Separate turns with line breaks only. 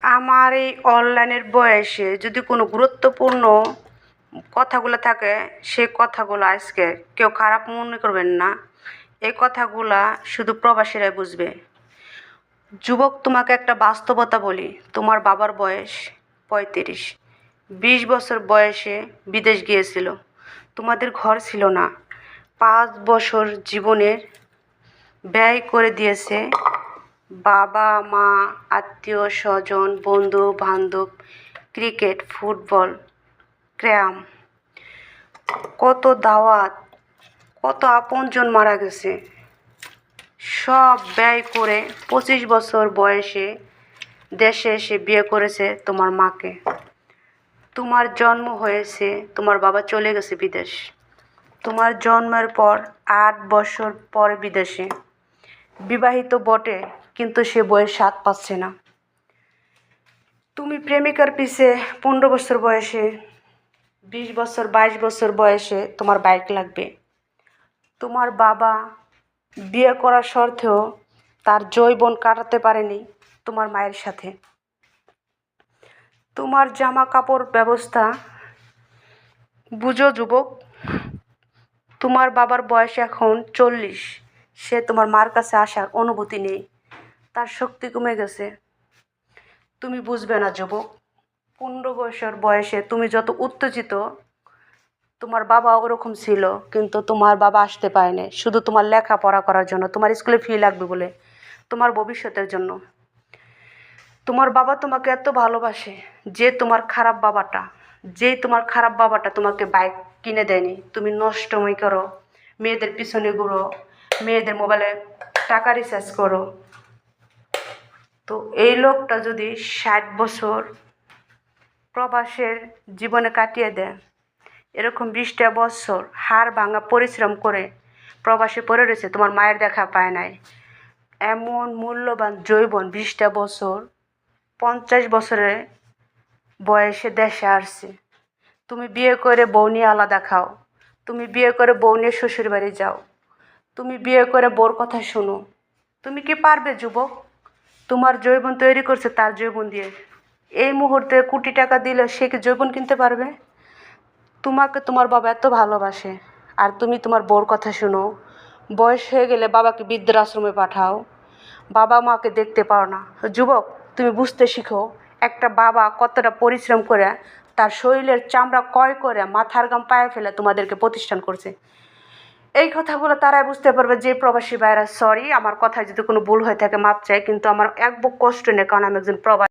আমার এই অনলাইনের বয়সে যদি কোনো গুরুত্বপূর্ণ কথাগুলো থাকে, সে কথাগুলো আজকে কেউ খারাপ মনে করবেন না। এই কথাগুলা শুধু প্রবাসীরাই বুঝবে। যুবক, তোমাকে একটা বাস্তবতা বলি। তোমার বাবার বয়স 35, 20 বছর বয়সে বিদেশ গিয়েছিল। তোমাদের ঘর ছিল না। 5 বছর জীবনের ব্যয় করে দিয়েছে। বাবা মা, আত্মীয় স্বজন, বন্ধু বান্ধব, ক্রিকেট, ফুটবল, ক্র্যাম, কত দাওয়াত, কত আপনজন মারা গেছে। সব ব্যয় করে 25 বছর বয়সে দেশে এসে বিয়ে করেছে তোমার মাকে। তোমার জন্ম হয়েছে, তোমার বাবা চলে গেছে বিদেশ। তোমার জন্মের পর 8 বছর পর বিদেশে। বিবাহিত বটে, কিন্তু সে বইয়ের স্বাদ পাচ্ছে না। তুমি প্রেমিকার পিছে 15 বছর বয়সে, 20 বছর 22 বছর বয়সে তোমার বাইক লাগবে। তোমার বাবা বিয়ে করার শর্তেও তার যৌবন কাটাতে পারেনি তোমার মায়ের সাথে। তোমার জামা কাপড় ব্যবস্থা বুঝো যুবক। তোমার বাবার বয়স এখন 40। সে তোমার মার কাছে আসার অনুভূতি নেই, তার শক্তি কমে গেছে। তুমি বুঝবে না যুবক। 15 বছর বয়সে তুমি যত উত্তেজিত, তোমার বাবা ওরকম ছিল, কিন্তু তোমার বাবা আসতে পারেনি শুধু তোমার লেখাপড়া করার জন্য, তোমার স্কুলে ফি লাগবে বলে, তোমার ভবিষ্যতের জন্য। তোমার বাবা তোমাকে এত ভালোবাসে যে তোমার খারাপ বাবাটা তোমাকে বাইক কিনে দেয়নি। তুমি নষ্টময় করো, মেয়েদের পিছনে ঘুরো, মেয়েদের মোবাইলে টাকা রিচার্জ করো। তো এই লোকটা যদি 60 বছর প্রবাসের জীবনে কাটিয়ে দেয়, এরকম 20টা বছর হাড় ভাঙা পরিশ্রম করে প্রবাসে পড়ে রয়েছে, তোমার মায়ের দেখা পায় নাই, এমন মূল্যবান যৌবন 20টা বছর 50 বছরে বয়সে দেশে আসছে। তুমি বিয়ে করে বউ নিয়ে আলাদা খাও, তুমি বিয়ে করে বউ নিয়ে শ্বশুর বাড়ি যাও, তুমি বিয়ে করে বউর কথা শোনো। তুমি কি পারবে যুবক? তোমার যৌবন তৈরি করছে তার যৌবন দিয়ে। এই মুহূর্তে কোটি টাকা দিলে সে কি যৌবন কিনতে পারবে? তোমাকে তোমার বাবা এত ভালোবাসে, আর তুমি তোমার বউর কথা শোনো। বয়স হয়ে গেলে বাবাকে বৃদ্ধাশ্রমে পাঠাও, বাবা মাকে দেখতে পাও না। যুবক, তুমি বুঝতে শিখো একটা বাবা কতটা পরিশ্রম করে তার শরীরের চামড়া ক্রয় করে মাথার ঘাম পায়ে ফেলে তোমাদেরকে প্রতিষ্ঠান করছে। এই কথাগুলো তারাই বুঝতে পারবে যে প্রবাসী ভাইরা। সরি, আমার কথায় যদি কোনো ভুল হয়ে থাকে মাপ চাই, কিন্তু আমার এক বুক কষ্ট নেই, কারণ আমি একজন প্রবাসী।